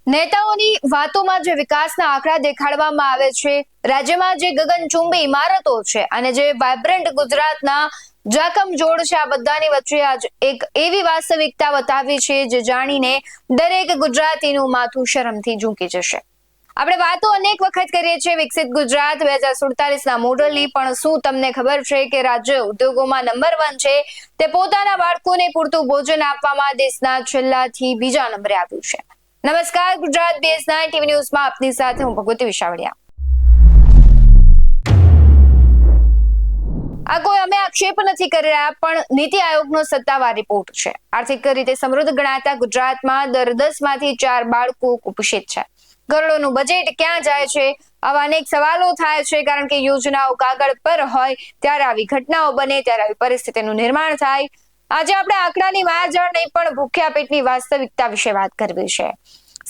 નેતાઓની વાતોમાં જે વિકાસના આંકડા દેખાડવામાં આવે છે, રાજ્યમાં જે ગગનચુંબી ઇમારતો છે અને જે વાઇબ્રન્ટ ગુજરાતના જાકમજોડ છે, આ બધાની વચ્ચે આજ એક એવી વાસ્તવિકતા બતાવી છે જે જાણીને દરેક ગુજરાતીનું માથું શરમથી ઝૂકી જશે। આપણે વાતો અનેક વખત કરીએ છીએ વિકસિત ગુજરાત 2047ના મોડલની, પણ શું તમને ખબર છે કે રાજ્ય ઉદ્યોગોમાં નંબર 1 છે તે પોતાના બાળકોને પૂરતું ભોજન આપવામાં દેશના છેલ્લાથી બીજા નંબરે આવ્યું છે। નમસ્કાર, ગુજરાત BS9 ટીવી ન્યૂઝમાં આપની સાથે હું ભગવતી વિશાવડિયા। આ કોઈ અમે આક્ષેપ નથી કરી રહ્યા, પણ નીતિ આયોગનો સત્તાવાર રિપોર્ટ છે। આર્થિક રીતે સમૃદ્ધ ગણાતા ગુજરાતમાં દર 10માંથી 4 બાળકો કુપોષિત છે। કરોડોનું બજેટ ક્યાં જાય છે? આવા અનેક સવાલો થાય છે, કારણ કે યોજનાઓ કાગળ પર હોય ત્યારે આવી ઘટનાઓ બને, ત્યારે આવી પરિસ્થિતિનું નિર્માણ થાય। આજે આપણે આંકડાની માયાજાળ નહીં, પણ ભૂખ્યા પેટની વાસ્તવિકતા વિશે વાત કરવી છે।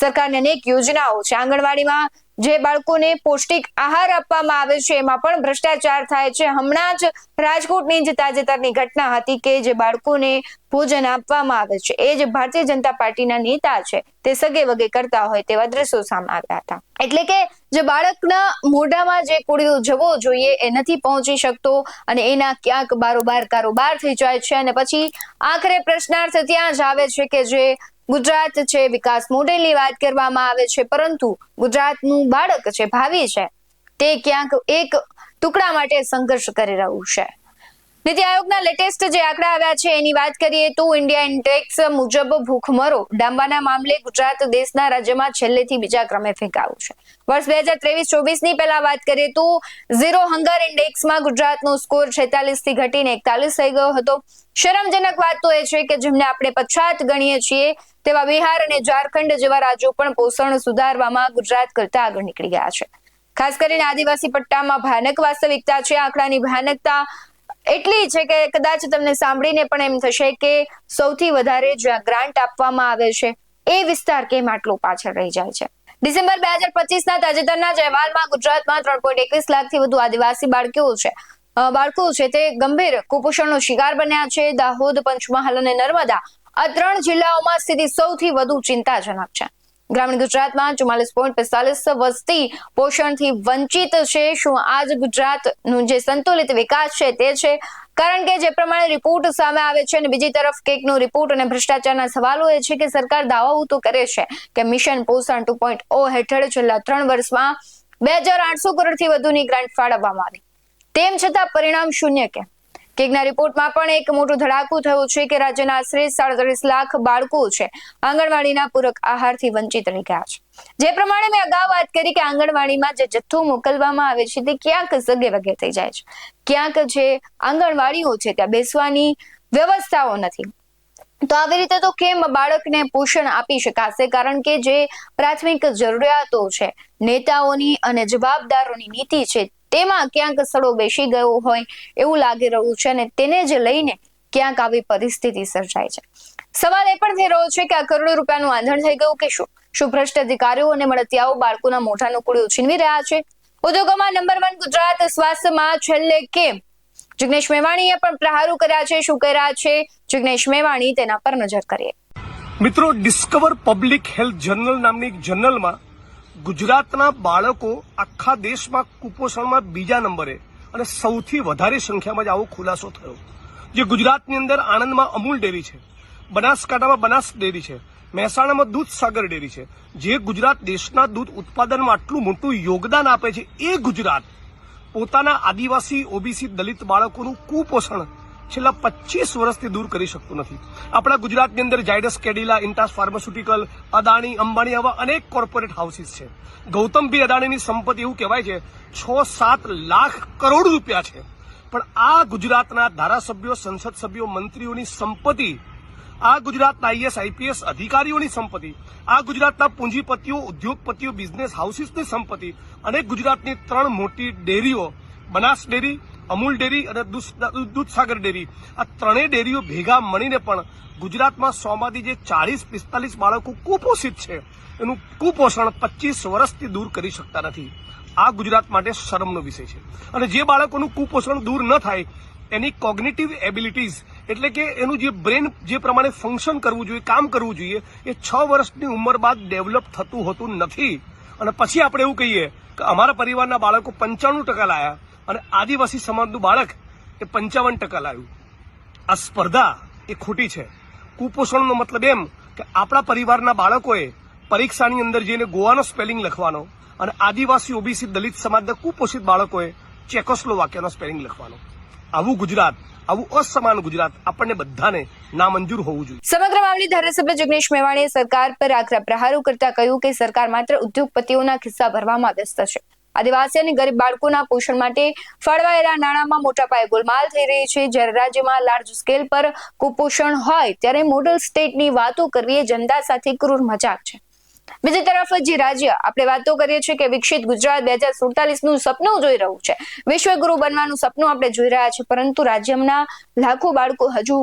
સરકારની અનેક યોજનાઓ છે, આંગણવાડીમાં જે બાળકોને પૌષ્ટિક આહાર આપવામાં આવે છે એમાં પણ ભ્રષ્ટાચાર થાય છે। હમણાં જ રાજકોટની જ તાજેતરની ઘટના હતી કે જે બાળકોને ભોજન આપવામાં આવે છે એ જ ભારતીય જનતા પાર્ટીના નેતા છે તે સગે વગે કરતા હોય તેવા દ્રશ્યો સામે આવ્યા હતા। એટલે કે જે બાળકના મોઢામાં જે કોળિયો જવો જોઈએ એ નથી પહોંચી શકતો અને એના ક્યાંક બારોબાર કારોબાર થઈ જાય છે, અને પછી આખરે પ્રશ્નાર્થ ત્યાં જ આવે છે કે જે ગુજરાત છે, વિકાસ મોડેલની વાત કરવામાં આવે છે, પરંતુ ગુજરાતનું બાળક છે, ભાવિ છે, તે ક્યાંક એક ટુકડા માટે સંઘર્ષ કરી રહ્યું છે। નીતિ આયોગના લેટેસ્ટ જે આંકડા આવ્યા છે એની વાત કરીએ તો ઇન્ડિયા ઇન્ડેક્સ મુજબ ભૂખમરો ડામવાના મામલે ગુજરાત દેશના રાજ્યમાં છેલ્લેથી બીજા ક્રમે ફેંકાયું છે। વર્ષ 2023-24ની પહેલા વાત કરીએ તો ઝીરો હંગર ઇન્ડેક્સમાં ગુજરાતનો સ્કોર 46 થી ઘટીને 41 થઈ ગયો હતો। શરમજનક વાત તો એ છે કે જેમને આપણે પછાત ગણીએ છીએ તેવા બિહાર અને ઝારખંડ જેવા રાજ્યો પણ પોષણ સુધારવામાં ગુજરાત કરતા આગળ નીકળી ગયા છે। ખાસ કરીને આદિવાસી પટ્ટામાં ભયાનક વાસ્તવિકતા છે। આંકડાની ભયાનકતા એટલી છે કે કદાચ તમને સાંભળીને પણ એમ થશે કે સૌથી વધારે જ્યાં ગ્રાન્ટ આપવામાં આવે છે એ વિસ્તાર કેમ આટલો પાછળ રહી જાય છે। ડિસેમ્બર 2025ના તાજેતરના અહેવાલમાં ગુજરાતમાં 3.21 લાખથી વધુ આદિવાસી બાળકો છે તે ગંભીર કુપોષણનો શિકાર બન્યા છે। દાહોદ, પંચમહાલ અને નર્મદા આ 3 જિલ્લાઓમાં સ્થિતિ સૌથી વધુ ચિંતાજનક છે। ગ્રામીણ ગુજરાતમાં 44.45% વસ્તી પોષણથી વંચિત છે। શું આજ ગુજરાતનું જે સંતુલિત વિકાસ છે તે છે? કારણ કે જે પ્રમાણે રિપોર્ટ સામે આવે છે અને બીજી તરફ કેકનો રિપોર્ટ અને ભ્રષ્ટાચારના સવાલો એ છે કે સરકાર દાવાઓ તો કરે છે કે મિશન પોષણ 2.0 હેઠળ છેલ્લા 3 વર્ષમાં 2800 કરોડથી વધુની ગ્રાન્ટ ફાળવવામાં આવી, તેમ છતાં પરિણામ શૂન્ય કેમ? કેકના રિપોર્ટમાં પણ એક મોટું ધડાકું થયું છે કે રાજ્યના આશરે 37 લાખ બાળકો છે આંગણવાડીના પૂરક આહારથી વંચિત રહી ગયા છે। જે પ્રમાણે મેં અગાઉ વાત કરી કે આંગણવાડીમાં જે જથ્થો મોકલવામાં આવે છે તે ક્યાંક સગે વગે થઈ જાય છે, ક્યાંક જે આંગણવાડીઓ છે ત્યાં બેસવાની વ્યવસ્થાઓ નથી। તો આવી રીતે તો કેમ બાળકને પોષણ આપી શકાશે? કારણ કે જે પ્રાથમિક જરૂરિયાતો છે, નેતાઓની અને જવાબદારોની નીતિ છે તેમાં ક્યાંક સડો બેસી ગયો હોય એવું લાગી રહ્યું છે અને તેને જ લઈને ક્યાંક આવી પરિસ્થિતિ સર્જાય છે। સવાલ એ પણ થઈ રહ્યો છે કે આ કરોડો રૂપિયાનું આંધણ થઈ ગયું કે શું ભ્રષ્ટ અધિકારીઓ અને મળતિયાઓ બાળકોના મોઢાનો કોળિયો છીનવી રહ્યા છે? ઉદ્યોગોમાં નંબર 1 ગુજરાત, સ્વાસ્થ્યમાં છેલ્લે કેમ? જિગ્નેશ મેવાણીએ પણ પ્રહારો કર્યા છે। શું કર્યા છે જિગ્નેશ મેવાણી, તેના પર નજર કરીએ। મિત્રો, ડિસ્કવર પબ્લિક હેલ્થ જર્નલ નામની એક જર્નલમાં ગુજરાતના બાળકો આખા દેશમાં કુપોષણમાં બીજા નંબરે અને સૌથી વધારે સંખ્યામાં જ આવો ખુલાસો થયો। જે ગુજરાતની અંદર આણંદમાં અમૂલ ડેરી છે, બનાસકાંઠામાં બનાસ ડેરી છે, મહેસાણામાં દૂધસાગર ડેરી છે, જે ગુજરાત દેશના દૂધ ઉત્પાદનમાં આટલું મોટું યોગદાન આપે છે, એ ગુજરાત પોતાના આદિવાસી, ઓબીસી, દલિત બાળકોનું કુપોષણ છેલ્લા 25 વર્ષથી દૂર કરી શકતું નથી। આપણા ગુજરાતની અંદર ઝાયડસ કેડિલા, ઇન્ટાસ ફાર્માસ્યુટિકલ, અદાણી, અંબાણી આવા અનેક કોર્પોરેટ હાઉસીસ છે। ગૌતમભાઈ અદાણીની સંપત્તિ એવું કહેવાય છે 6-7 લાખ કરોડ રૂપિયા છે, પણ આ ગુજરાતના ધારાસભ્યો, સંસદ સભ્યો, મંત્રીઓની સંપત્તિ, આ ગુજરાતના આઈએસ, આઈપીએસ અધિકારીઓની સંપત્તિ, આ ગુજરાતના પૂંજીપતિઓ, ઉદ્યોગપતિઓ, બિઝનેસ હાઉસીસની સંપત્તિ અને ગુજરાતની 3 મોટી ડેરીઓ, બનાસ ડેરી, અમૂલ ડેરી અને દૂધસાગર ડેરી, આ 3 ડેરીઓ ભેગા મળીને પણ ગુજરાતમાં 100માંથી જે 40-45 બાળકો કુપોષિત છે એનું કુપોષણ 25 વર્ષથી દૂર કરી શકતા નથી। આ ગુજરાત માટે શરમનો વિષય છે। અને જે બાળકોનું કુપોષણ દૂર ન થાય એની કોગ્નિટિવ એબિલિટીઝ, એટલે કે એનું જે બ્રેન જે પ્રમાણે ફંક્શન કરવું જોઈએ, કામ કરવું જોઈએ, એ 6 વર્ષની ઉંમર બાદ ડેવલપ થતું હોતું નથી. અને પછી આપણે એવું કહીએ કે અમારા પરિવારના બાળકો 95% લાયા અને આદિવાસી સમાજનું બાળક એ 55% લાવ્યું. આ સ્પર્ધા એ ખોટી છે. કુપોષણનો મતલબ એમ કે આપણા પરિવારના બાળકોએ પરીક્ષાની અંદર જઈને ગોવાનો સ્પેલિંગ લખવાનો અને આદિવાસી ઓબીસી દલિત સમાજના કુપોષિત બાળકોએ ચેકોસ્લોવાકિયાનો સ્પેલિંગ લખવાનો. આવું ગુજરાત, આવું અસમાન ગુજરાત આપણને બધાને નામંજૂર હોવું જોઈએ. સમગ્ર મામલે ધારાસભ્ય જિગ્નેશ મેવાણીએ સરકાર પર આકરા પ્રહારો કરતા કહ્યું કે સરકાર માત્ર ઉદ્યોગપતિઓના ખિસ્સા ભરવામાં વ્યસ્ત છે. આદિવાસી અને ગરીબ બાળકોના પોષણ માટે ફાળવાયેલા નાણાંમાં મોટા પાયે ગોલમાલ થઈ રહી છે. જ્યારે રાજ્યમાં લાર્જ સ્કેલ પર કુપોષણ હોય ત્યારે મોડલ સ્ટેટની વાતો કરવી એ જનતા સાથે ક્રૂર મજાક છે. બીજી તરફ જે રાજ્ય આપણે વાતો કરીએ છીએ કે વિકસિત ગુજરાત 2047નું સપનું જોઈ રહ્યું છે, વિશ્વગુરુ બનવાનું સપનું આપણે જોઈ રહ્યા છીએ, પરંતુ રાજ્યના લાખો બાળકો હજુ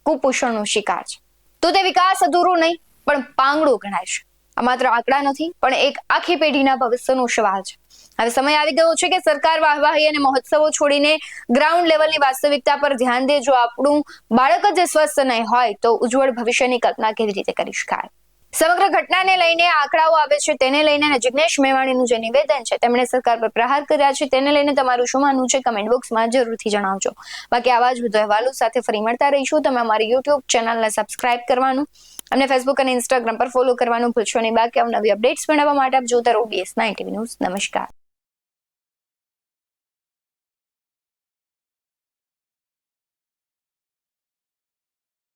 કુપોષણનો શિકાર છે. તો તે વિકાસ અધૂરો નહીં પણ પાંગડો ગણાય છે. આ માત્ર આંકડા નથી પણ એક આખી પેઢીના ભવિષ્યનો સવાલ છે. હવે સમય આવી ગયો છે કે સરકાર વાહવાહી અને મહોત્સવો છોડીને ગ્રાઉન્ડ લેવલની વાસ્તવિકતા પર ધ્યાન દે. જો આપણું બાળક જ સ્વસ્થ નહીં હોય તો ઉજ્જવળ ભવિષ્યની કલ્પના કેવી રીતે કરી શકાય? સમગ્ર ઘટનાને લઈને આંકડાઓ આવે છે, તેને લઈને જિગ્નેશ મેવાણીનું જે નિવેદન છે તેમણે સરકાર પર પ્રહાર કર્યા છે, તેને લઈને તમારું શું માનવું છે કમેન્ટ બોક્સમાં જરૂરથી જણાવજો. બાકી આવા જ વધુ અહેવાલો સાથે ફરી મળતા રહીશું. તમે અમારી યુટ્યુબ ચેનલને સબસ્ક્રાઇબ કરવાનું અને ફેસબુક અને ઇન્સ્ટાગ્રામ પર ફોલો કરવાનું ભૂલશો નહીં. બાકી નવી અપડેટ્સ મેળવવા માટે આપ જોતા રહો BS9 TV ન્યૂઝ. નમસ્કાર.